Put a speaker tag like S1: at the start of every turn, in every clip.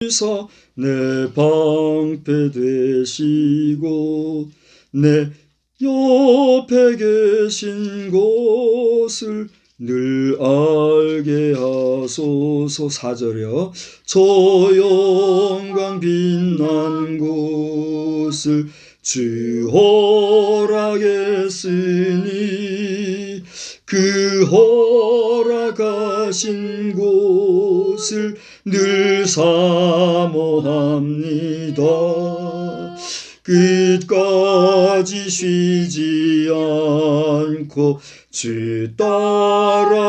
S1: 주사 내 방패 되시고 내 옆에 계신 것을 늘 알게 하소서. 4절이요. 저 영광 빛난 곳을 주 허락했으니 그 허락하신 곳을 늘 사모합니다. 끝까지 쉬지 않고 주 따라가리니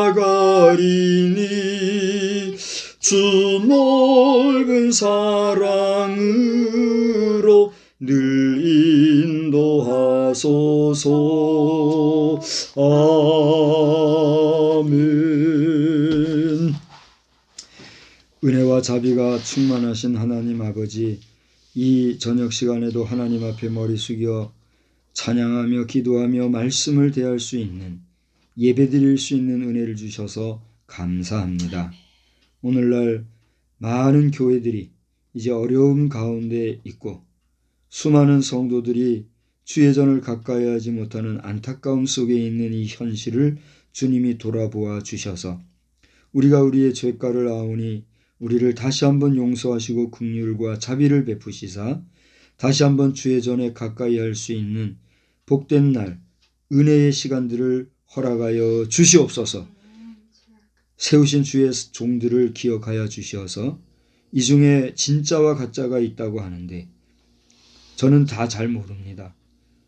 S1: 주 넓은 사랑으로 늘 인도하소서. 아멘. 은혜와 자비가 충만하신 하나님 아버지, 이 저녁 시간에도 하나님 앞에 머리 숙여 찬양하며 기도하며 말씀을 대할 수 있는, 예배드릴 수 있는 은혜를 주셔서 감사합니다. 오늘날 많은 교회들이 이제 어려움 가운데 있고 수많은 성도들이 주의 전을 가까이 하지 못하는 안타까움 속에 있는 이 현실을 주님이 돌아보아 주셔서 우리가 우리의 죄가를 아오니 우리를 다시 한번 용서하시고 긍휼과 자비를 베푸시사 다시 한번 주의 전에 가까이 할 수 있는 복된 날, 은혜의 시간들을 허락하여 주시옵소서. 세우신 주의 종들을 기억하여 주시어서 이 중에 진짜와 가짜가 있다고 하는데 저는 다 잘 모릅니다.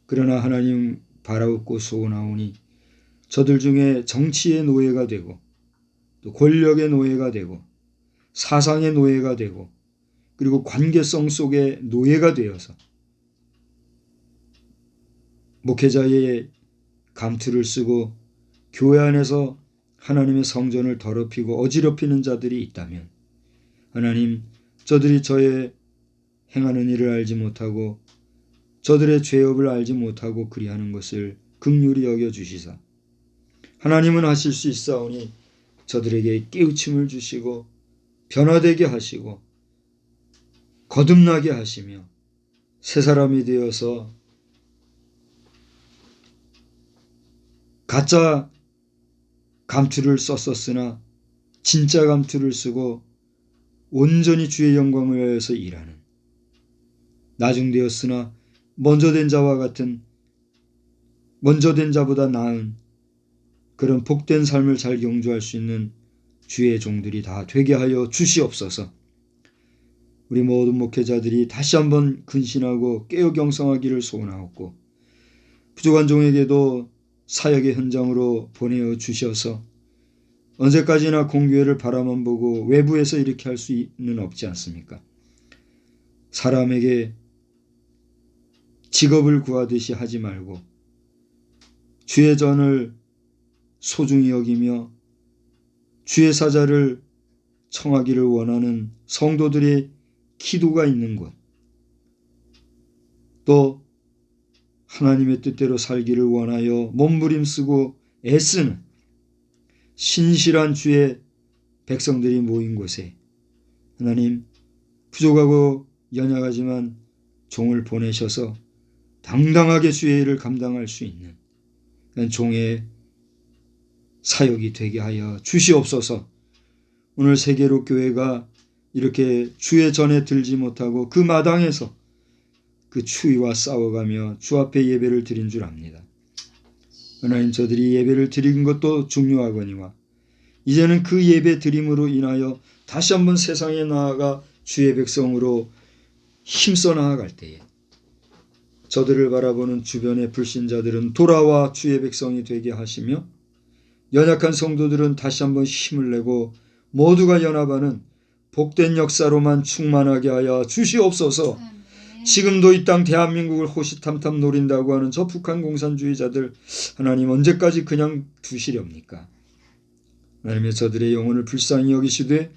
S1: 그러나 하나님 바라옵고 소원하오니 저들 중에 정치의 노예가 되고 또 권력의 노예가 되고 사상의 노예가 되고 그리고 관계성 속에 노예가 되어서 목회자의 감투를 쓰고 교회 안에서 하나님의 성전을 더럽히고 어지럽히는 자들이 있다면 하나님, 저들이 저의 행하는 일을 알지 못하고 저들의 죄업을 알지 못하고 그리하는 것을 긍휼히 여겨주시사 하나님은 하실 수 있사오니 저들에게 깨우침을 주시고 변화되게 하시고 거듭나게 하시며 새 사람이 되어서 가짜 감투를 썼었으나 진짜 감투를 쓰고 온전히 주의 영광을 위하여서 일하는, 나중되었으나 먼저 된 자와 같은, 먼저 된 자보다 나은 그런 복된 삶을 잘 경주할 수 있는 주의 종들이 다 되게 하여 주시옵소서. 우리 모든 목회자들이 다시 한번 근신하고 깨어 경성하기를 소원하옵고 부족한 종에게도 사역의 현장으로 보내어 주셔서 언제까지나 공교회를 바라만 보고 외부에서 이렇게 할 수는 없지 않습니까? 사람에게 직업을 구하듯이 하지 말고 주의 전을 소중히 여기며 주의 사자를 청하기를 원하는 성도들의 기도가 있는 곳, 또 하나님의 뜻대로 살기를 원하여 몸부림쓰고 애쓰는 신실한 주의 백성들이 모인 곳에 하나님, 부족하고 연약하지만 종을 보내셔서 당당하게 주의 일을 감당할 수 있는 종의 사역이 되게 하여 주시옵소서. 오늘 세계로 교회가 이렇게 주의 전에 들지 못하고 그 마당에서 그 추위와 싸워가며 주 앞에 예배를 드린 줄 압니다. 하나님, 저들이 예배를 드린 것도 중요하거니와 이제는 그 예배 드림으로 인하여 다시 한번 세상에 나아가 주의 백성으로 힘써 나아갈 때에 저들을 바라보는 주변의 불신자들은 돌아와 주의 백성이 되게 하시며 연약한 성도들은 다시 한번 힘을 내고 모두가 연합하는 복된 역사로만 충만하게 하여 주시옵소서. 지금도 이 땅 대한민국을 호시탐탐 노린다고 하는 저 북한 공산주의자들 하나님 언제까지 그냥 두시렵니까? 하나님의 저들의 영혼을 불쌍히 여기시되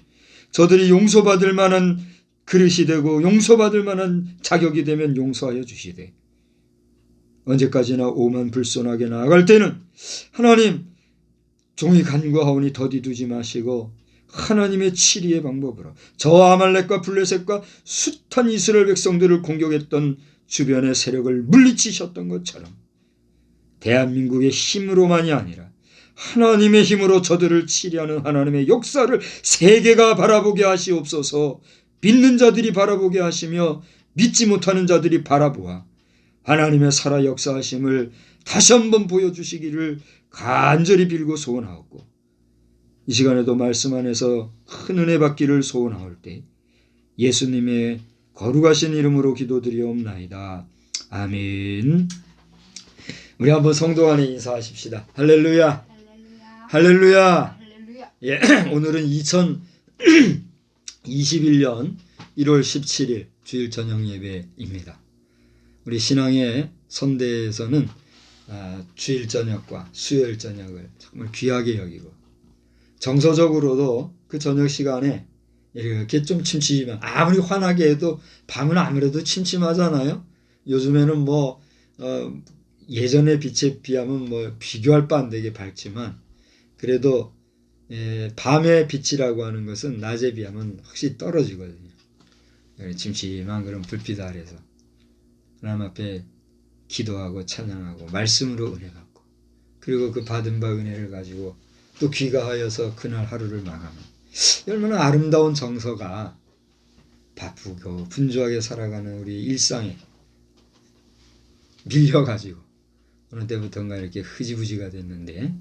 S1: 저들이 용서받을 만한 그릇이 되고 용서받을 만한 자격이 되면 용서하여 주시되 언제까지나 오만 불손하게 나아갈 때는 하나님 종이 간구하오니 더디두지 마시고 하나님의 치리의 방법으로 저 아말렉과 블레셋과 숱한 이스라엘 백성들을 공격했던 주변의 세력을 물리치셨던 것처럼 대한민국의 힘으로만이 아니라 하나님의 힘으로 저들을 치리하는 하나님의 역사를 세계가 바라보게 하시옵소서. 믿는 자들이 바라보게 하시며 믿지 못하는 자들이 바라보아 하나님의 살아 역사하심을 다시 한번 보여주시기를 간절히 빌고 소원하옵고, 이 시간에도 말씀 안에서 큰 은혜 받기를 소원하올 때 예수님의 거룩하신 이름으로 기도드리옵나이다. 아멘. 우리 한번 성도 안에 인사하십시다. 할렐루야. 할렐루야. 예, 오늘은 2021년 1월 17일 주일 저녁 예배입니다. 우리 신앙의 선대에서는 주일 저녁과 수요일 저녁을 정말 귀하게 여기고 정서적으로도 그 저녁 시간에 이렇게 좀 침침하면, 아무리 환하게 해도 밤은 아무래도 침침하잖아요. 요즘에는 예전의 빛에 비하면 비교할 바 안 되게 밝지만, 그래도 밤의 빛이라고 하는 것은 낮에 비하면 확실히 떨어지거든요. 침침한 그런 불빛 아래서 하나님 앞에 기도하고 찬양하고 말씀으로 은혜 받고, 그리고 그 받은 바 은혜를 가지고 또 귀가하여서 그날 하루를 마감하는, 얼마나 아름다운 정서가 바쁘고 분주하게 살아가는 우리 일상에 밀려가지고 어느 때부터인가 이렇게 흐지부지가 됐는데,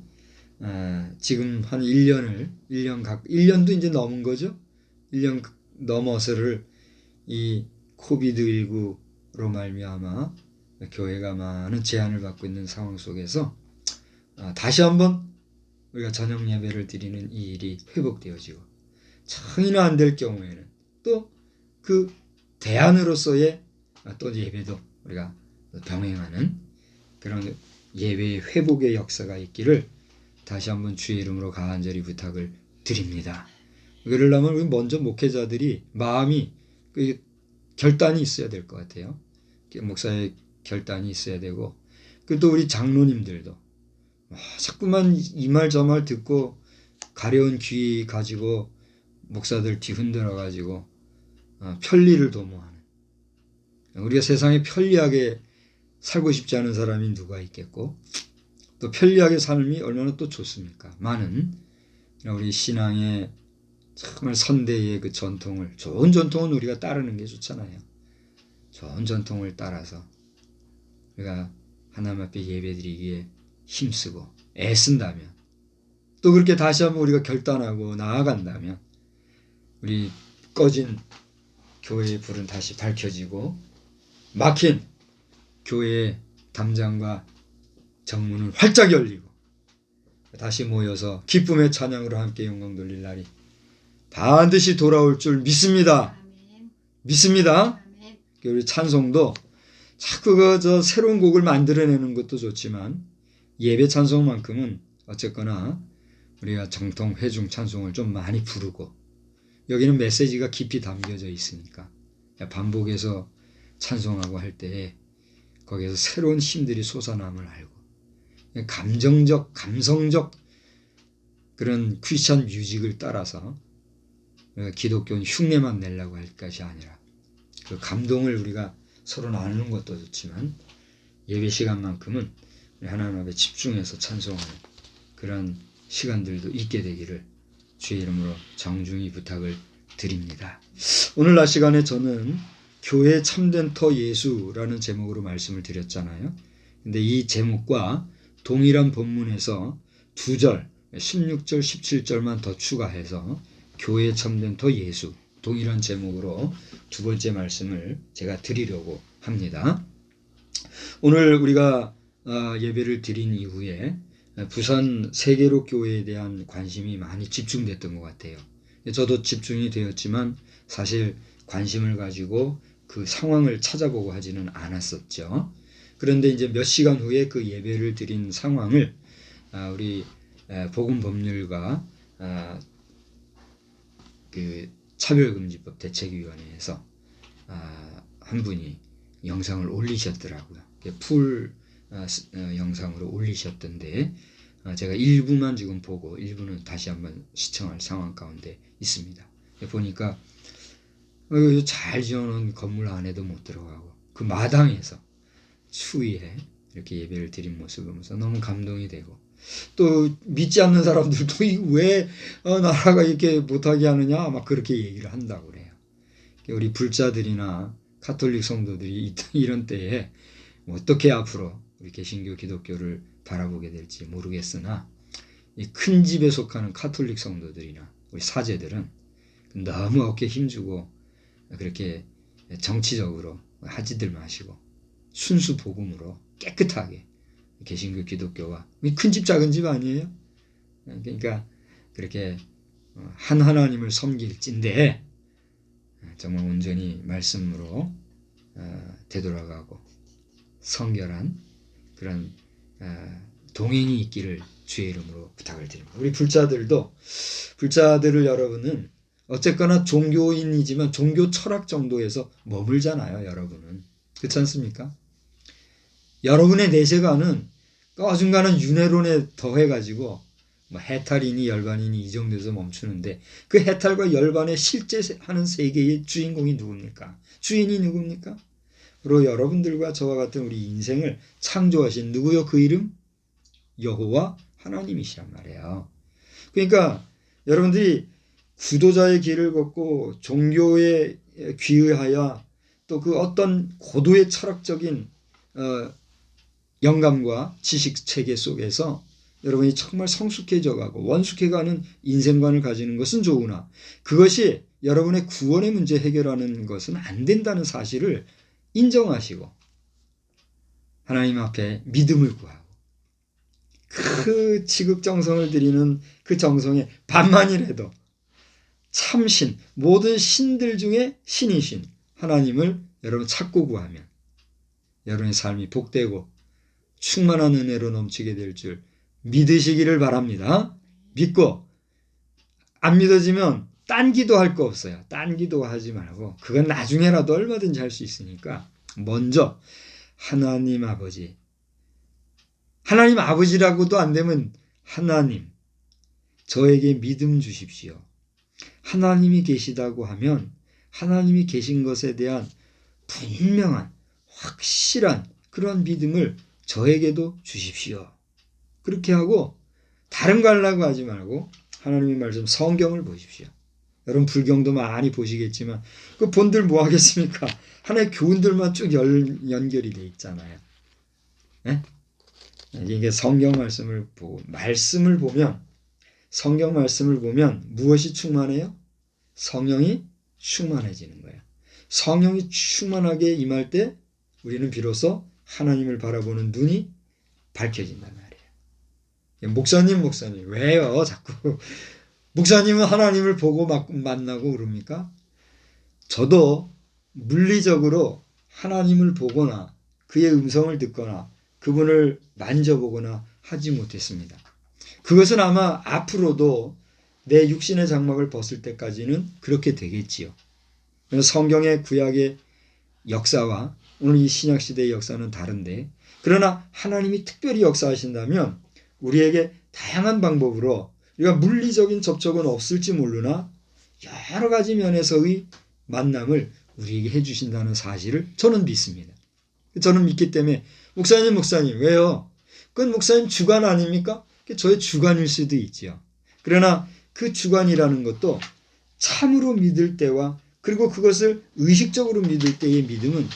S1: 지금 한 1년도 이제 넘은 거죠. 1년 넘어서를 이 코비드19로 말미암아 교회가 많은 제한을 받고 있는 상황 속에서 다시 한번 우리가 저녁 예배를 드리는 이 일이 회복되어지고, 청이나 안 될 경우에는 또 그 대안으로서의 또 예배도 우리가 병행하는 그런 예배의 회복의 역사가 있기를 다시 한번 주의 이름으로 간절히 부탁을 드립니다. 그러려면 우리 먼저 목회자들이 마음이 결단이 있어야 될 것 같아요. 목사의 결단이 있어야 되고, 또 우리 장로님들도 자꾸만 이 말 저 말 듣고 가려운 귀 가지고 목사들 뒤흔들어 가지고 편리를 도모하는, 우리가 세상에 편리하게 살고 싶지 않은 사람이 누가 있겠고, 또 편리하게 삶이 얼마나 또 좋습니까? 많은 우리 신앙의 정말 선대의 그 전통을, 좋은 전통은 우리가 따르는 게 좋잖아요. 좋은 전통을 따라서 우리가 하나님 앞에 예배드리기에 힘쓰고 애쓴다면, 또 그렇게 다시 한번 우리가 결단하고 나아간다면 우리 꺼진 교회의 불은 다시 밝혀지고 막힌 교회의 담장과 정문은 활짝 열리고 다시 모여서 기쁨의 찬양으로 함께 영광 돌릴 날이 반드시 돌아올 줄 믿습니다. 믿습니다. 우리 찬송도 자꾸 새로운 곡을 만들어내는 것도 좋지만 예배 찬송만큼은 어쨌거나 우리가 정통 회중 찬송을 좀 많이 부르고, 여기는 메시지가 깊이 담겨져 있으니까 반복해서 찬송하고 할 때 거기에서 새로운 힘들이 솟아남을 알고, 감성적 그런 크리스찬 뮤직을 따라서 기독교는 흉내만 내려고 할 것이 아니라 그 감동을 우리가 서로 나누는 것도 좋지만 예배 시간만큼은 하나님 앞에 집중해서 찬송하는 그런 시간들도 있게 되기를 주의 이름으로 정중히 부탁을 드립니다. 오늘 낮 시간에 저는 교회 참된 터 예수라는 제목으로 말씀을 드렸잖아요. 근데 이 제목과 동일한 본문에서 2절, 16절, 17절만 더 추가해서 교회 참된 터 예수, 동일한 제목으로 두 번째 말씀을 제가 드리려고 합니다. 오늘 우리가 예배를 드린 이후에 부산 세계로 교회에 대한 관심이 많이 집중됐던 것 같아요. 저도 집중이 되었지만 사실 관심을 가지고 그 상황을 찾아보고 하지는 않았었죠. 그런데 이제 몇 시간 후에 그 예배를 드린 상황을 우리 복음법률과 그 차별금지법 대책위원회에서 한 분이 영상을 올리셨더라고요. 풀 영상으로 올리셨던데 제가 일부만 지금 보고 일부는 다시 한번 시청할 상황 가운데 있습니다. 보니까 잘 지어놓은 건물 안에도 못 들어가고 그 마당에서 추위에 이렇게 예배를 드린 모습을 보면서 너무 감동이 되고, 또 믿지 않는 사람들도 왜 나라가 이렇게 못하게 하느냐 막 그렇게 얘기를 한다고 그래요. 우리 불자들이나 가톨릭 성도들이 이런 때에 어떻게 앞으로 우리 개신교 기독교를 바라보게 될지 모르겠으나, 이 큰 집에 속하는 가톨릭 성도들이나 우리 사제들은 너무 어깨 힘주고 그렇게 정치적으로 하지들 마시고 순수 복음으로 깨끗하게 개신교 기독교와, 큰 집 작은 집 아니에요? 그러니까 그렇게 한 하나님을 섬길진데 정말 온전히 말씀으로 되돌아가고 성결한 그런 동행이 있기를 주의 이름으로 부탁을 드립니다. 우리 불자들을 여러분은 어쨌거나 종교인이지만 종교 철학 정도에서 머물잖아요. 여러분은 그렇지 않습니까? 여러분의 내세관은 어중간한 윤회론에 더해가지고 뭐 해탈이니 열반이니 이 정도에서 멈추는데, 그 해탈과 열반의 실제 하는 세계의 주인공이 누굽니까? 주인이 누굽니까? 바로 여러분들과 저와 같은 우리 인생을 창조하신 누구요? 그 이름? 여호와 하나님이시란 말이에요. 그러니까 여러분들이 구도자의 길을 걷고 종교에 귀의하여 또 그 어떤 고도의 철학적인 영감과 지식 체계 속에서 여러분이 정말 성숙해져 가고 원숙해 가는 인생관을 가지는 것은 좋으나, 그것이 여러분의 구원의 문제 해결하는 것은 안 된다는 사실을 인정하시고 하나님 앞에 믿음을 구하고 그 지극정성을 드리는 그 정성의 반만이라도 참신, 모든 신들 중에 신이신 하나님을 여러분 찾고 구하면 여러분의 삶이 복되고 충만한 은혜로 넘치게 될 줄 믿으시기를 바랍니다. 믿고 안 믿어지면 딴 기도할 거 없어요. 딴 기도하지 말고 그건 나중에라도 얼마든지 할 수 있으니까 먼저 하나님 아버지, 하나님 아버지라고도 안 되면 하나님, 저에게 믿음 주십시오. 하나님이 계시다고 하면 하나님이 계신 것에 대한 분명한 확실한 그런 믿음을 저에게도 주십시오. 그렇게 하고 다른 거 하려고 하지 말고 하나님의 말씀 성경을 보십시오. 여러분 불경도 많이 보시겠지만 그 본들 뭐 하겠습니까? 하나의 교훈들만 쭉 연결이 돼 있잖아요. 네? 이게 성경 말씀을 보고 성경 말씀을 보면 무엇이 충만해요? 성령이 충만해지는 거예요. 성령이 충만하게 임할 때 우리는 비로소 하나님을 바라보는 눈이 밝혀진단 말이에요. 목사님 왜요? 자꾸 목사님은 하나님을 보고 만나고 그럽니까? 저도 물리적으로 하나님을 보거나 그의 음성을 듣거나 그분을 만져보거나 하지 못했습니다. 그것은 아마 앞으로도 내 육신의 장막을 벗을 때까지는 그렇게 되겠지요. 성경의 구약의 역사와 오늘 이 신약시대의 역사는 다른데, 그러나 하나님이 특별히 역사하신다면 우리에게 다양한 방법으로, 우리가 물리적인 접촉은 없을지 모르나 여러 가지 면에서의 만남을 우리에게 해주신다는 사실을 저는 믿습니다. 저는 믿기 때문에 목사님 왜요? 그건 목사님 주관 아닙니까? 저의 주관일 수도 있지요. 그러나 그 주관이라는 것도 참으로 믿을 때와 그리고 그것을 의식적으로 믿을 때의 믿음은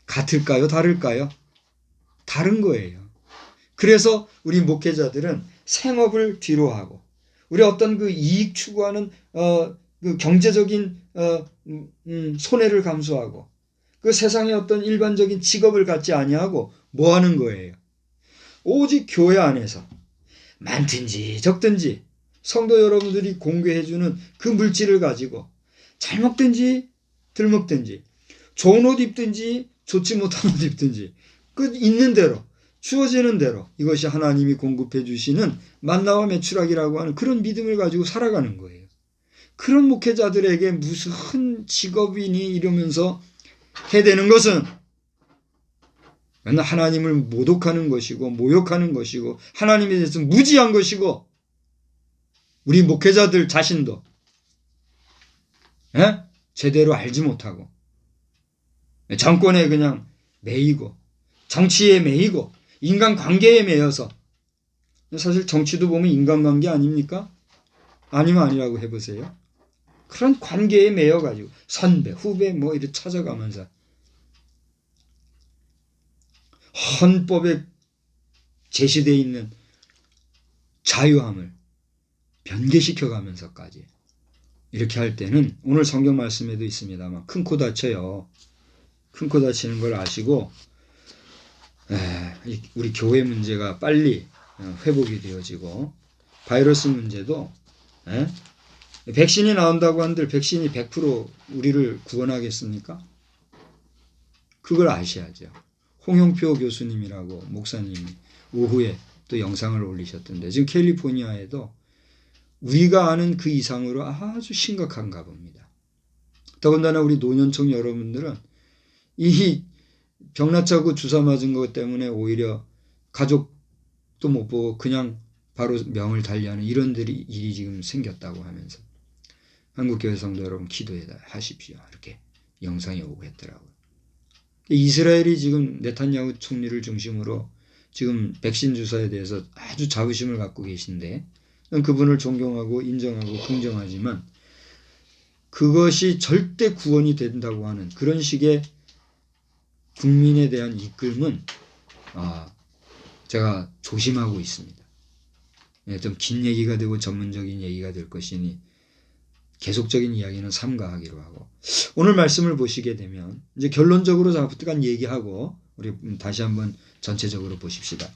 S1: 같을까요? 다를까요? 다른 거예요. 그래서 우리 목회자들은 생업을 뒤로하고 우리 어떤 그 이익 추구하는 그 경제적인 손해를 감수하고 그 세상의 어떤 일반적인 직업을 갖지 아니하고 뭐 하는 거예요? 오직 교회 안에서 많든지 적든지 성도 여러분들이 공개해주는 그 물질을 가지고 잘 먹든지 덜 먹든지 좋은 옷 입든지 좋지 못한 옷 입든지 그 있는 대로 주어지는 대로 이것이 하나님이 공급해 주시는 만나와 매출하기라고 하는 그런 믿음을 가지고 살아가는 거예요. 그런 목회자들에게 무슨 직업이니 이러면서 해대는 것은 맨날 하나님을 모독하는 것이고 모욕하는 것이고 하나님에 대해서 무지한 것이고 우리 목회자들 자신도 제대로 알지 못하고 정권에 그냥 매이고 정치에 매이고 인간관계에 매여서 사실 정치도 보면 인간관계 아닙니까? 아니면 아니라고 해보세요. 그런 관계에 매여가지고 선배, 후배 뭐 이렇게 찾아가면서 헌법에 제시되어 있는 자유함을 변개시켜가면서까지 이렇게 할 때는 오늘 성경 말씀에도 있습니다만 큰 코 다쳐요. 큰 코 다치는 걸 아시고 우리 교회 문제가 빨리 회복이 되어지고 바이러스 문제도 백신이 나온다고 한들 백신이 100% 우리를 구원하겠습니까? 그걸 아셔야죠. 홍영표 교수님이라고 목사님이 오후에 또 영상을 올리셨던데 지금 캘리포니아에도 우리가 아는 그 이상으로 아주 심각한가 봅니다. 더군다나 우리 노년층 여러분들은 이 병나차고 주사 맞은 것 때문에 오히려 가족도 못 보고 그냥 바로 명을 달리하는 이런 일이 지금 생겼다고 하면서 한국교회 성도 여러분 기도해 하십시오. 이렇게 영상이 오고 했더라고요. 이스라엘이 지금 네탄야후 총리를 중심으로 지금 백신 주사에 대해서 아주 자부심을 갖고 계신데 그분을 존경하고 인정하고 긍정하지만 그것이 절대 구원이 된다고 하는 그런 식의 국민에 대한 이끌음은 제가 조심하고 있습니다. 좀 긴 얘기가 되고 전문적인 얘기가 될 것이니 계속적인 이야기는 삼가하기로 하고 오늘 말씀을 보시게 되면 이제 결론적으로 잠깐 얘기하고 우리 다시 한번 전체적으로 보십시다.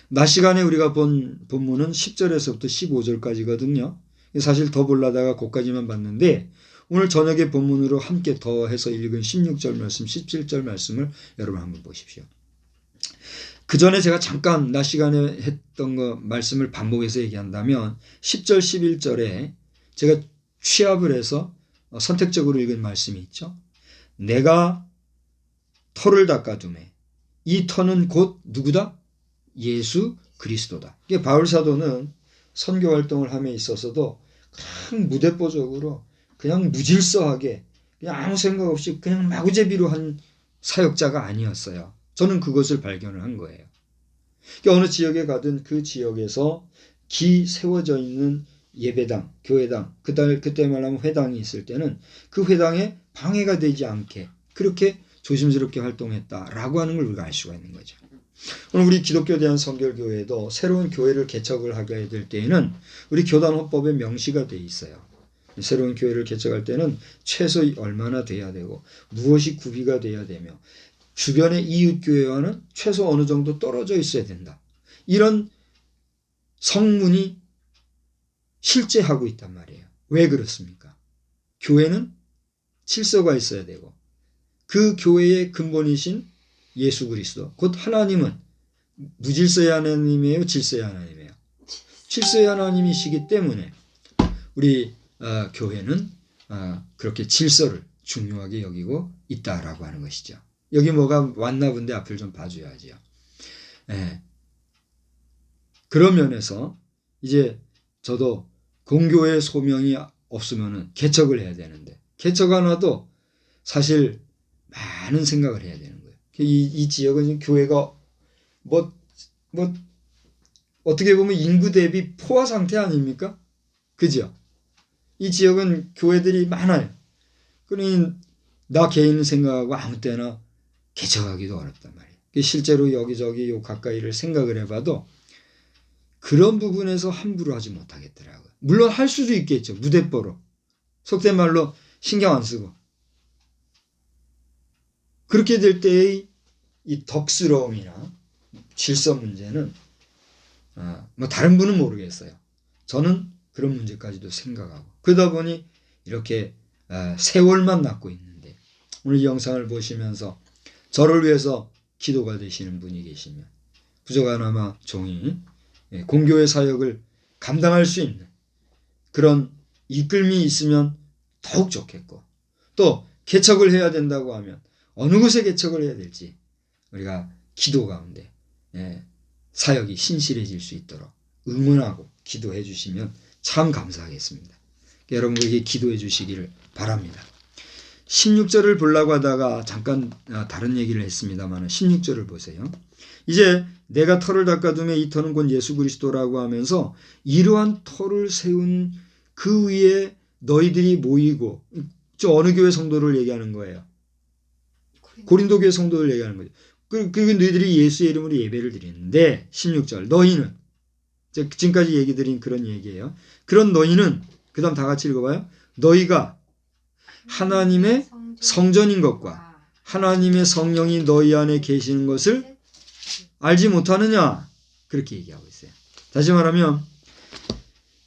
S1: 낮 시간에 우리가 본 본문은 10절에서부터 15절까지거든요. 사실 더 보려다가 거기까지만 봤는데 오늘 저녁에 본문으로 함께 더해서 읽은 16절 말씀, 17절 말씀을 여러분 한번 보십시오. 그 전에 제가 잠깐 낮 시간에 했던 거 말씀을 반복해서 얘기한다면 10절, 11절에 제가 취합을 해서 선택적으로 읽은 말씀이 있죠. 내가 터를 닦아두매. 이 터는 곧 누구다? 예수 그리스도다. 이게 바울 사도는 선교 활동을 함에 있어서도 그냥 무대뽀적으로 그냥 무질서하게 그냥 아무 생각 없이 그냥 마구제비로 한 사역자가 아니었어요. 저는 그것을 발견을 한 거예요. 어느 지역에 가든 그 지역에서 기 세워져 있는 예배당, 교회당, 그때 말하면 회당이 있을 때는 그 회당에 방해가 되지 않게 그렇게 조심스럽게 활동했다라고 하는 걸 우리가 알 수가 있는 거죠. 오늘 우리 기독교 대한성결교회도 새로운 교회를 개척을 하게 될 때에는 우리 교단 헌법에 명시가 돼 있어요. 새로운 교회를 개척할 때는 최소 얼마나 돼야 되고 무엇이 구비가 돼야 되며 주변의 이웃교회와는 최소 어느 정도 떨어져 있어야 된다. 이런 성문이 실제하고 있단 말이에요. 왜 그렇습니까? 교회는 질서가 있어야 되고 그 교회의 근본이신 예수 그리스도 곧 하나님은 무질서의 하나님이에요? 질서의 하나님이에요? 질서의 하나님이시기 때문에 우리 교회는 그렇게 질서를 중요하게 여기고 있다라고 하는 것이죠. 여기 뭐가 왔나 본데 앞을 좀 봐줘야죠. 그런 면에서 이제 저도 공교회 소명이 없으면 개척을 해야 되는데 개척 하나도 사실 많은 생각을 해야 되는 거예요. 이 지역은 교회가 어떻게 보면 인구 대비 포화 상태 아닙니까? 그죠? 이 지역은 교회들이 많아요. 그러니 나 개인 생각하고 아무 때나 개척하기도 어렵단 말이에요. 실제로 여기저기 요 가까이를 생각을 해봐도 그런 부분에서 함부로 하지 못하겠더라고요. 물론 할 수도 있겠죠. 무대뽀로. 속된 말로 신경 안 쓰고. 그렇게 될 때의 이 덕스러움이나 질서 문제는 뭐 다른 분은 모르겠어요. 저는 그런 문제까지도 생각하고 그러다 보니 이렇게 세월만 낳고 있는데 오늘 이 영상을 보시면서 저를 위해서 기도가 되시는 분이 계시면 부족하나마 종이 공교회 사역을 감당할 수 있는 그런 이끌림이 있으면 더욱 좋겠고 또 개척을 해야 된다고 하면 어느 곳에 개척을 해야 될지 우리가 기도 가운데 사역이 신실해질 수 있도록 응원하고 기도해 주시면 참 감사하겠습니다. 여러분에게 기도해 주시기를 바랍니다. 16절을 보려고 하다가 잠깐 다른 얘기를 했습니다만 16절을 보세요. 이제 내가 터를 닦아둠에 이 터는 곧 예수 그리스도라고 하면서 이러한 터를 세운 그 위에 너희들이 모이고, 저 어느 교회 성도를 얘기하는 거예요? 고린도 교회 성도를 얘기하는 거죠. 그리고 너희들이 예수의 이름으로 예배를 드리는데 16절 너희는, 지금까지 얘기 드린 그런 얘기예요. 그런 너희는, 그 다음 다 같이 읽어봐요. 너희가 하나님의 성전인 것과 하나님의 성령이 너희 안에 계시는 것을 알지 못하느냐, 그렇게 얘기하고 있어요. 다시 말하면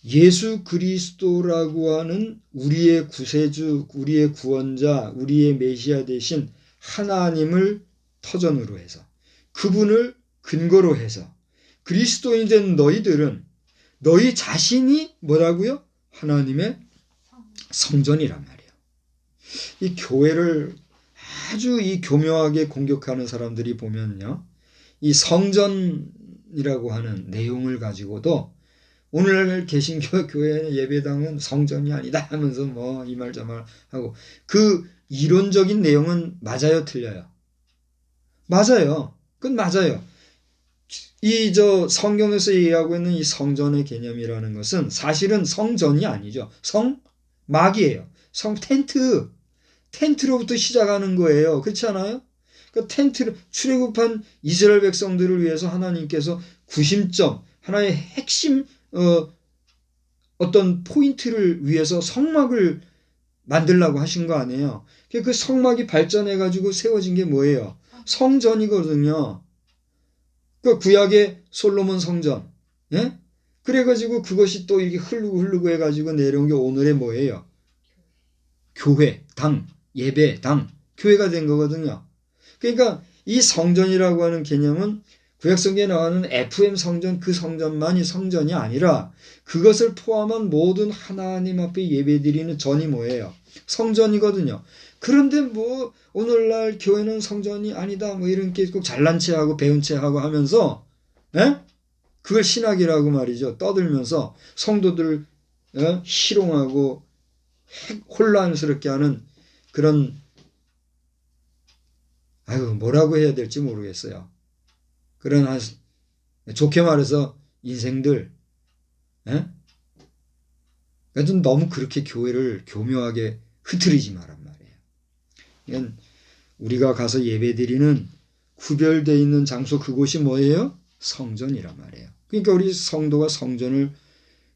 S1: 예수 그리스도라고 하는 우리의 구세주, 우리의 구원자, 우리의 메시아 되신 하나님을 터전으로 해서, 그분을 근거로 해서 그리스도인 된 너희들은 너희 자신이 뭐라고요? 하나님의 성전이란 말이에요. 이 교회를 아주 이 교묘하게 공격하는 사람들이 보면요, 이 성전이라고 하는 내용을 가지고도 오늘 개신교 교회는 예배당은 성전이 아니다 하면서 뭐 이 말 저 말 하고, 그 이론적인 내용은 맞아요, 틀려요? 맞아요. 그건 맞아요. 이 성경에서 얘기하고 있는 이 성전의 개념이라는 것은 사실은 성전이 아니죠. 성막이에요. 텐트로부터 시작하는 거예요. 그렇지 않아요? 그 텐트를 출애굽한 이스라엘 백성들을 위해서 하나님께서 구심점, 하나의 핵심 어떤 포인트를 위해서 성막을 만들라고 하신 거 아니에요. 그 성막이 발전해 가지고 세워진 게 뭐예요? 성전이거든요. 그 구약의 솔로몬 성전. 예? 그래가지고 그것이 또 이렇게 흐르고 해가지고 내려온 게 오늘의 뭐예요? 교회, 당, 예배, 당, 교회가 된 거거든요. 그러니까 이 성전이라고 하는 개념은 구약성경에 나오는 FM 성전, 그 성전만이 성전이 아니라 그것을 포함한 모든 하나님 앞에 예배드리는 전이 뭐예요? 성전이거든요. 그런데 뭐 오늘날 교회는 성전이 아니다 뭐 이런 게 꼭 잘난 체하고 배운 체하고 하면서 그걸 신학이라고 말이죠. 떠들면서 성도들 희롱하고 혼란스럽게 하는 그런, 뭐라고 해야 될지 모르겠어요. 그런 좋게 말해서 인생들, 좀 너무 그렇게 교회를 교묘하게 흐트리지 말란 말이에요. 우리가 가서 예배드리는 구별되어 있는 장소, 그곳이 뭐예요? 성전이란 말이에요. 그러니까 우리 성도가 성전을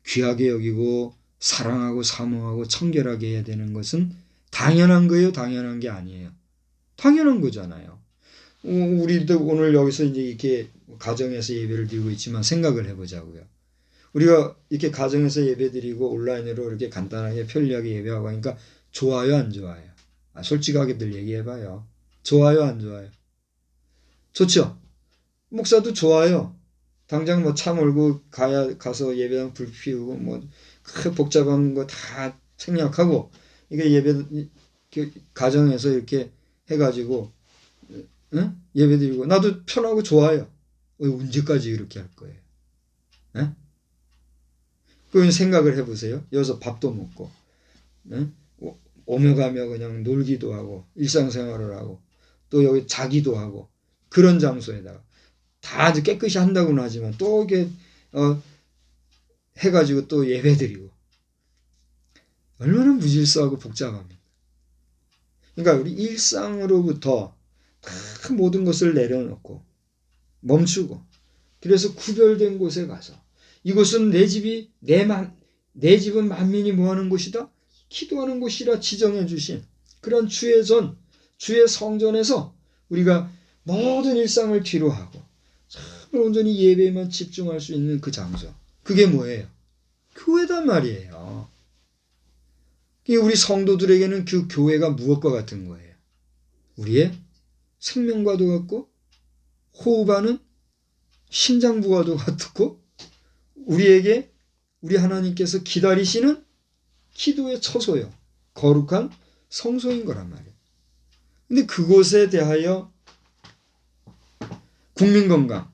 S1: 귀하게 여기고 사랑하고 사모하고 청결하게 해야 되는 것은 당연한 거예요? 당연한 게 아니에요? 당연한 거잖아요. 우리도 오늘 여기서 이제 이렇게 가정에서 예배를 드리고 있지만 생각을 해보자고요. 우리가 이렇게 가정에서 예배 드리고 온라인으로 이렇게 간단하게 편리하게 예배하고 하니까 좋아요, 안 좋아요? 솔직하게들 얘기해봐요. 좋아요, 안 좋아요? 좋죠? 목사도 좋아요. 당장 뭐 차 몰고 가서 예배당 불 피우고 뭐 복잡한 거 다 생략하고 이게 가정에서 이렇게 해가지고 예배 드리고 나도 편하고 좋아요. 언제까지 이렇게 할 거예요? 그건 생각을 해보세요. 여기서 밥도 먹고 오며 가며 그냥 놀기도 하고 일상생활을 하고 또 여기 자기도 하고 그런 장소에다가 다 깨끗이 한다고는 하지만 또 이게 해가지고 또 예배드리고 얼마나 무질서하고 복잡합니까? 그러니까 우리 일상으로부터 다 모든 것을 내려놓고 멈추고, 그래서 구별된 곳에 가서 이곳은 내 집은 만민이 뭐하는 곳이다? 기도하는 곳이라 지정해 주신 그런 주의 성전에서 우리가 모든 일상을 뒤로하고 온전히 예배에만 집중할 수 있는 그 장소, 그게 뭐예요? 교회단 말이에요. 우리 성도들에게는 그 교회가 무엇과 같은 거예요? 우리의 생명과도 같고 호흡하는 심장부와도 같고 우리에게 우리 하나님께서 기다리시는 기도의 처소요, 거룩한 성소인 거란 말이에요. 근데 그곳에 대하여 국민 건강,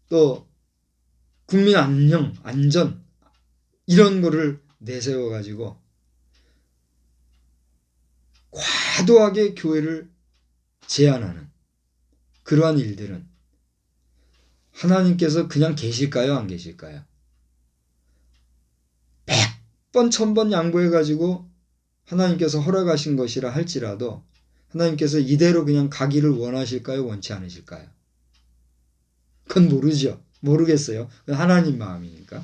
S1: 또 국민 안전 이런 거를 내세워 가지고 과도하게 교회를 제한하는 그러한 일들은 하나님께서 그냥 계실까요? 안 계실까요? 100번 1000번 양보해 가지고 하나님께서 허락하신 것이라 할지라도 하나님께서 이대로 그냥 가기를 원하실까요? 원치 않으실까요? 그건 모르죠. 모르겠어요. 그건 하나님 마음이니까.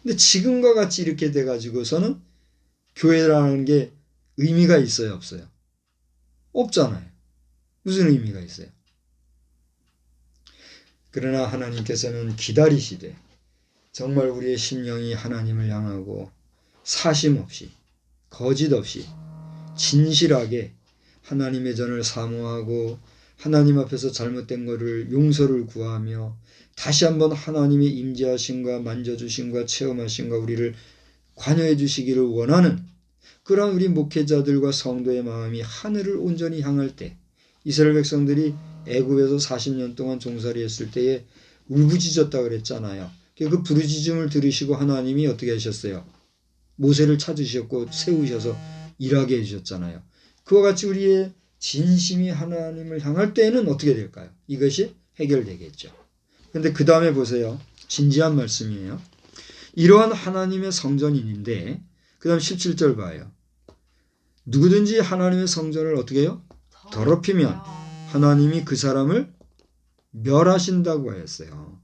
S1: 근데 지금과 같이 이렇게 돼 가지고서는 교회라는 게 의미가 있어요? 없어요? 없잖아요. 무슨 의미가 있어요? 그러나 하나님께서는 기다리시되 정말 우리의 심령이 하나님을 향하고 사심 없이 거짓 없이 진실하게 하나님의 전을 사모하고 하나님 앞에서 잘못된 것을 용서를 구하며 다시 한번 하나님의 임재하심과 만져주심과 체험하심과 우리를 관여해 주시기를 원하는 그러한 우리 목회자들과 성도의 마음이 하늘을 온전히 향할 때 이스라엘 백성들이 애굽에서 40년 동안 종살이 했을 때에 울부짖었다 그랬잖아요. 그 부르짖음을 들으시고 하나님이 어떻게 하셨어요? 모세를 찾으셨고 세우셔서 일하게 해주셨잖아요. 그와 같이 우리의 진심이 하나님을 향할 때에는 어떻게 될까요? 이것이 해결되겠죠. 그런데 그 다음에 보세요. 진지한 말씀이에요. 이러한 하나님의 성전인데 그 다음 17절 봐요. 누구든지 하나님의 성전을 어떻게 해요? 더럽히면 하나님이 그 사람을 멸하신다고 하였어요.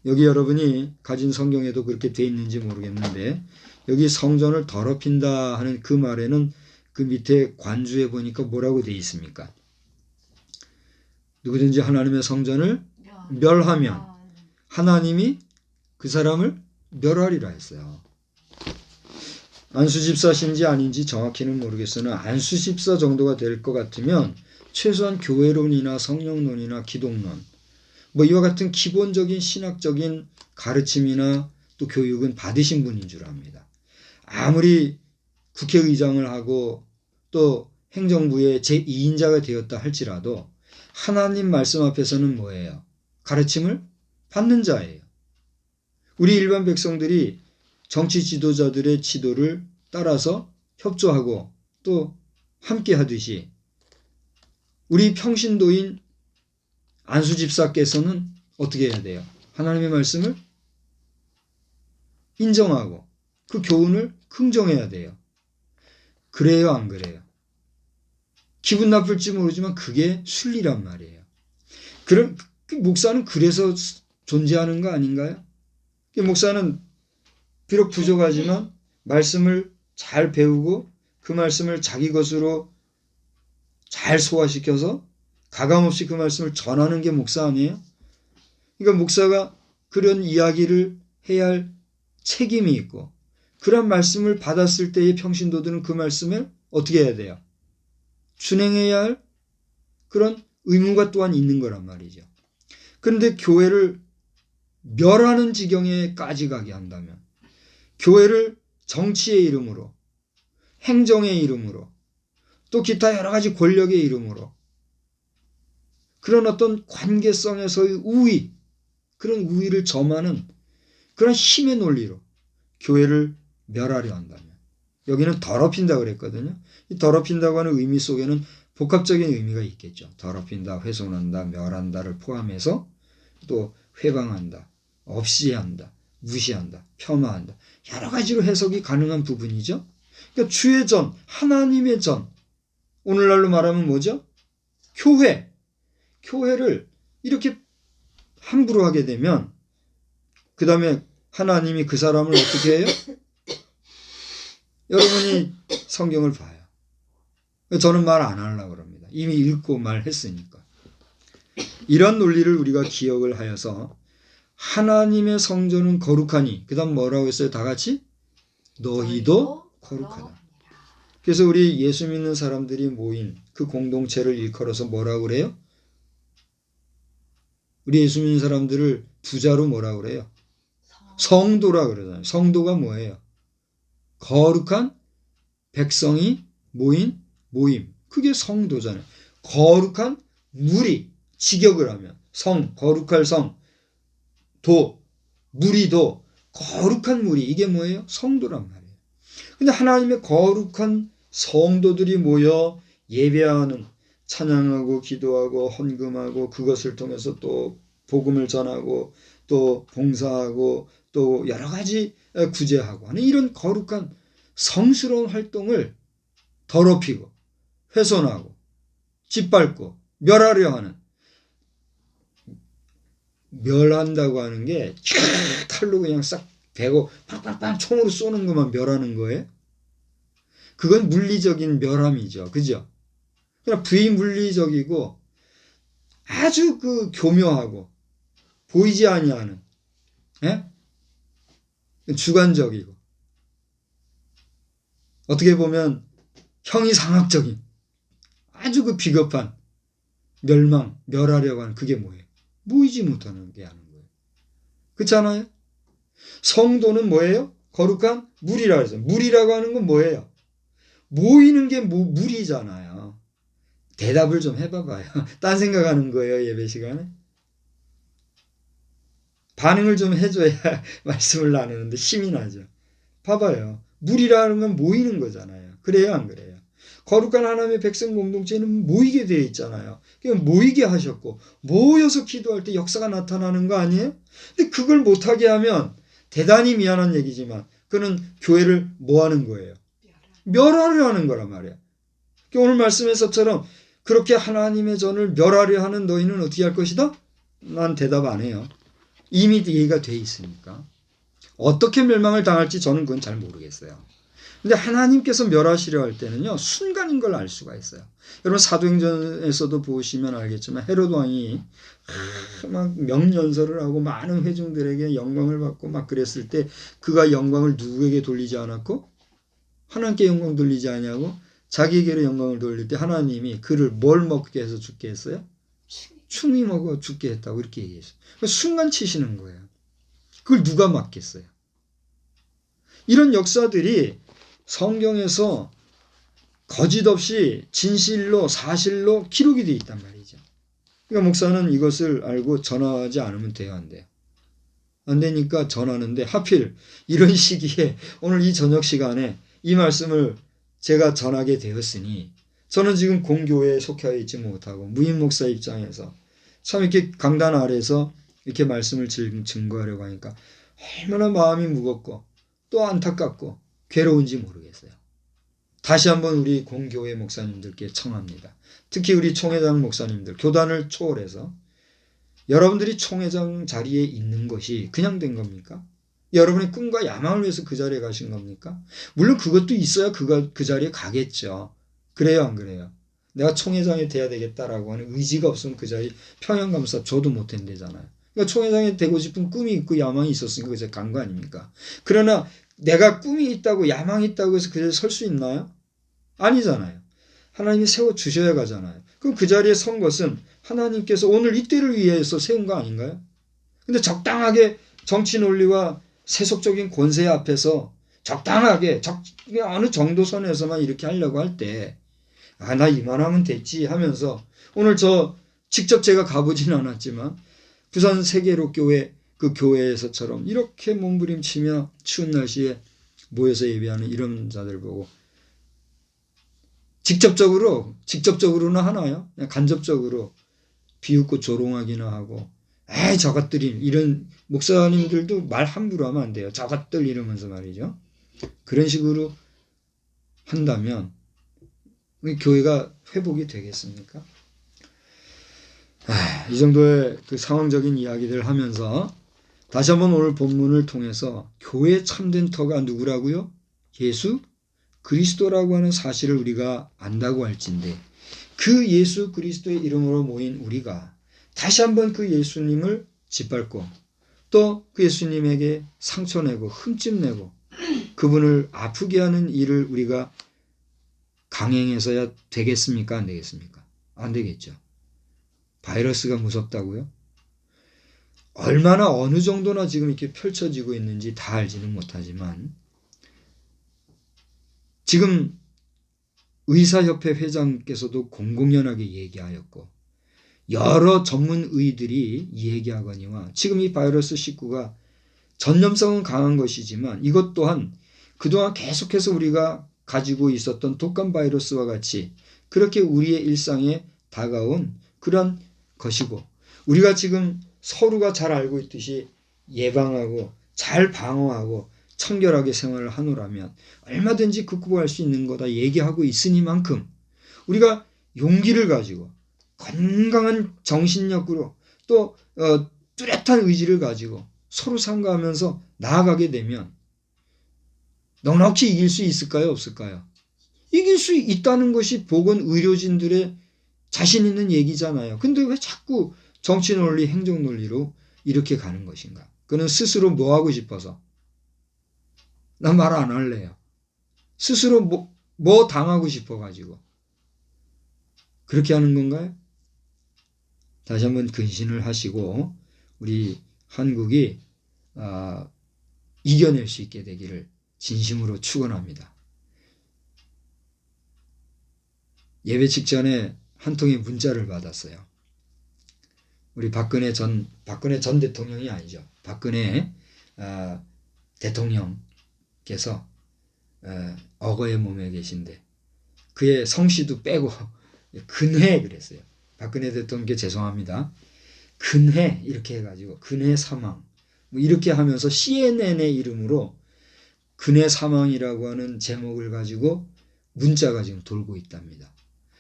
S1: 여기 여러분이 가진 성경에도 그렇게 돼 있는지 모르겠는데 여기 성전을 더럽힌다 하는 그 말에는 그 밑에 관주에 보니까 뭐라고 돼 있습니까? 누구든지 하나님의 성전을 멸하면 하나님이 그 사람을 멸하리라 했어요. 안수집사신지 아닌지 정확히는 모르겠으나 안수집사 정도가 될 것 같으면 최소한 교회론이나 성령론이나 기독론 뭐 이와 같은 기본적인 신학적인 가르침이나 또 교육은 받으신 분인 줄 압니다. 아무리 국회의장을 하고 또 행정부의 제2인자가 되었다 할지라도 하나님 말씀 앞에서는 뭐예요? 가르침을 받는 자예요. 우리 일반 백성들이 정치 지도자들의 지도를 따라서 협조하고 또 함께 하듯이 우리 평신도인 안수집사께서는 어떻게 해야 돼요? 하나님의 말씀을 인정하고 그 교훈을 긍정해야 돼요. 그래요, 안 그래요? 기분 나쁠지 모르지만 그게 순리란 말이에요. 그럼 목사는 그래서 존재하는 거 아닌가요? 목사는 비록 부족하지만 말씀을 잘 배우고 그 말씀을 자기 것으로 잘 소화시켜서 가감없이 그 말씀을 전하는 게 목사 아니에요? 그러니까 목사가 그런 이야기를 해야 할 책임이 있고 그런 말씀을 받았을 때의 평신도들은 그 말씀을 어떻게 해야 돼요? 준행해야 할 그런 의무가 또한 있는 거란 말이죠. 그런데 교회를 멸하는 지경에까지 가게 한다면 교회를 정치의 이름으로 행정의 이름으로 또 기타 여러 가지 권력의 이름으로 그런 어떤 관계성에서의 우위 그런 우위를 점하는 그런 힘의 논리로 교회를 멸하려 한다면 여기는 더럽힌다 그랬거든요. 이 더럽힌다고 하는 의미 속에는 복합적인 의미가 있겠죠. 더럽힌다, 훼손한다, 멸한다를 포함해서 또 회방한다, 없이한다, 무시한다, 폄하한다. 여러 가지로 해석이 가능한 부분이죠. 그러니까 주의 전, 하나님의 전, 오늘날로 말하면 뭐죠? 교회. 교회를 이렇게 함부로 하게 되면 그 다음에 하나님이 그 사람을 어떻게 해요? 여러분이 성경을 봐요. 저는 말 안 하려고 합니다. 이미 읽고 말했으니까. 이런 논리를 우리가 기억을 하여서 하나님의 성전은 거룩하니 그 다음 뭐라고 했어요? 다 같이? 너희도 거룩하다. 그래서 우리 예수 믿는 사람들이 모인 그 공동체를 일컬어서 뭐라고 그래요? 우리 예수 믿는 사람들을 부자로 뭐라고 그래요? 성도라 그러잖아요. 성도가 뭐예요? 거룩한 백성이 모인 모임. 그게 성도잖아요. 거룩한 무리, 직역을 하면 성, 거룩할 성, 도, 무리도 거룩한 무리 이게 뭐예요? 성도란 말이에요. 근데 하나님의 거룩한 성도들이 모여 예배하는 찬양하고 기도하고 헌금하고 그것을 통해서 또 복음을 전하고 또 봉사하고 또 여러 가지 구제하고 하는 이런 거룩한 성스러운 활동을 더럽히고 훼손하고 짓밟고 멸하려 하는 멸한다고 하는 게 칼로 그냥 싹 베고 팡팡팡 총으로 쏘는 것만 멸하는 거예요. 그건 물리적인 멸함이죠. 그죠? 그러나 비물리적이고 아주 그 교묘하고 보이지 아니하는 예? 주관적이고 어떻게 보면 형이상학적인 아주 그 비겁한 멸망, 멸하려고 하는 그게 뭐예요? 모이지 못하는 게 하는 거예요. 그렇잖아요? 성도는 뭐예요? 거룩한 물이라고 해서 물이라고 하는 건 뭐예요? 모이는 게 물이잖아요. 대답을 좀 해봐봐요. 딴 생각하는 거예요, 예배 시간에? 반응을 좀 해줘야 말씀을 나누는데 힘이 나죠. 봐봐요. 물이라는 건 모이는 거잖아요. 그래요, 안 그래요? 거룩한 하나님의 백성 공동체는 모이게 되어 있잖아요. 모이게 하셨고 모여서 기도할 때 역사가 나타나는 거 아니에요? 근데 그걸 못하게 하면 대단히 미안한 얘기지만 그는 교회를 뭐 하는 거예요? 멸하려 하는 거란 말이에요. 오늘 말씀에서처럼 그렇게 하나님의 전을 멸하려 하는 너희는 어떻게 할 것이다? 난 대답 안 해요. 이미 얘기가 돼 있으니까. 어떻게 멸망을 당할지 저는 그건 잘 모르겠어요. 근데 하나님께서 멸하시려 할 때는요, 순간인 걸 알 수가 있어요. 여러분 사도행전에서도 보시면 알겠지만 헤롯 왕이 막 명연설을 하고 많은 회중들에게 영광을 받고 막 그랬을 때 그가 영광을 누구에게 돌리지 않았고 하나님께 영광 돌리지 않냐고 자기에게로 영광을 돌릴 때 하나님이 그를 뭘 먹게 해서 죽게 했어요? 충이 먹어 죽게 했다고 이렇게 얘기했어요. 순간 치시는 거예요. 그걸 누가 막겠어요? 이런 역사들이 성경에서 거짓 없이 진실로 사실로 기록이 되어 있단 말이죠. 그러니까 목사는 이것을 알고 전하지 않으면 돼요, 안 돼요? 안 되니까 전하는데 하필 이런 시기에 오늘 이 저녁 시간에 이 말씀을 제가 전하게 되었으니 저는 지금 공교회에 속해 있지 못하고 무임 목사 입장에서 참 이렇게 강단 아래서 이렇게 말씀을 증거하려고 하니까 얼마나 마음이 무겁고 또 안타깝고 괴로운지 모르겠어요. 다시 한번 우리 공교회 목사님들께 청합니다. 특히 우리 총회장 목사님들 교단을 초월해서 여러분들이 총회장 자리에 있는 것이 그냥 된 겁니까? 여러분의 꿈과 야망을 위해서 그 자리에 가신 겁니까? 물론 그것도 있어야 그 자리에 가겠죠. 그래요, 안 그래요? 내가 총회장이 돼야 되겠다라고 하는 의지가 없으면 그 자리 평양감사 줘도 못한대잖아요. 그러니까 총회장이 되고 싶은 꿈이 있고 야망이 있었으니까 그저 간 거 아닙니까? 그러나 내가 꿈이 있다고 야망이 있다고 해서 그 자리에 설 수 있나요? 아니잖아요. 하나님이 세워주셔야 가잖아요. 그럼 그 자리에 선 것은 하나님께서 오늘 이때를 위해서 세운 거 아닌가요? 근데 적당하게 정치 논리와 세속적인 권세 앞에서 적당하게 어느 정도 선에서만 이렇게 하려고 할 때 나 이만하면 됐지 하면서 오늘 직접 제가 가보진 않았지만 부산 세계로 교회 그 교회에서처럼 이렇게 몸부림치며 추운 날씨에 모여서 예배하는 이런 자들 보고 직접적으로는 하나요? 그냥 간접적으로 비웃고 조롱하기나 하고 에이 저것들이 이런 목사님들도 말 함부로 하면 안 돼요. 저것들 이러면서 말이죠. 그런 식으로 한다면 교회가 회복이 되겠습니까? 이 정도의 그 상황적인 이야기들을 하면서 다시 한번 오늘 본문을 통해서 교회의 참된 터가 누구라고요? 예수 그리스도라고 하는 사실을 우리가 안다고 할진데 그 예수 그리스도의 이름으로 모인 우리가 다시 한번 그 예수님을 짓밟고 또 그 예수님에게 상처내고 흠집내고 그분을 아프게 하는 일을 우리가 강행해서야 되겠습니까? 안 되겠습니까? 안 되겠죠. 바이러스가 무섭다고요? 얼마나 어느 정도나 지금 이렇게 펼쳐지고 있는지 다 알지는 못하지만 지금 의사협회 회장께서도 공공연하게 얘기하였고 여러 전문의들이 얘기하거니와 지금 이 바이러스 19가 전염성은 강한 것이지만 이것 또한 그동안 계속해서 우리가 가지고 있었던 독감 바이러스와 같이 그렇게 우리의 일상에 다가온 그런 것이고 우리가 지금 서로가 잘 알고 있듯이 예방하고 잘 방어하고 청결하게 생활을 하노라면 얼마든지 극복할 수 있는 거다 얘기하고 있으니만큼 우리가 용기를 가지고 건강한 정신력으로 또 뚜렷한 의지를 가지고 서로 상가하면서 나아가게 되면 넉넉히 이길 수 있을까요? 없을까요? 이길 수 있다는 것이 보건의료진들의 자신 있는 얘기잖아요. 근데 왜 자꾸 정치 논리, 행정 논리로 이렇게 가는 것인가? 그는 스스로 뭐 하고 싶어서? 나 말 안 할래요. 스스로 뭐 당하고 싶어가지고. 그렇게 하는 건가요? 다시 한번 근신을 하시고 우리 한국이 이겨낼 수 있게 되기를 진심으로 축원합니다. 예배 직전에 한 통의 문자를 받았어요. 우리 박근혜 전 대통령이 아니죠. 박근혜 대통령께서 어거의 몸에 계신데 그의 성씨도 빼고 근회 그랬어요. 박근혜 대통령께 죄송합니다. 근회 이렇게 해가지고 근회 사망 뭐 이렇게 하면서 CNN의 이름으로 근회 사망이라고 하는 제목을 가지고 문자가 지금 돌고 있답니다.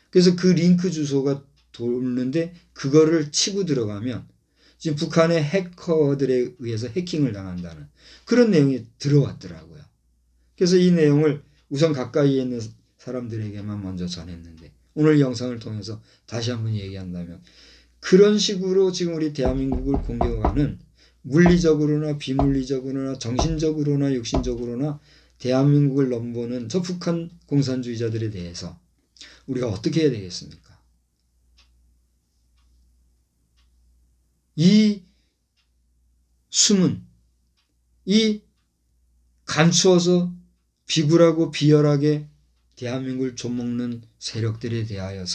S1: 그래서 그 링크 주소가 돌는데 그거를 치고 들어가면 지금 북한의 해커들에 의해서 해킹을 당한다는 그런 내용이 들어왔더라고요. 그래서 이 내용을 우선 가까이에 있는 사람들에게만 먼저 전했는데 오늘 영상을 통해서 다시 한번 얘기한다면 그런 식으로 지금 우리 대한민국을 공격하는 물리적으로나 비물리적으로나 정신적으로나 육신적으로나 대한민국을 넘보는 저 북한 공산주의자들에 대해서 우리가 어떻게 해야 되겠습니까? 이 숨은 이 감추어서 비굴하고 비열하게 대한민국을 좀먹는 세력들에 대하여서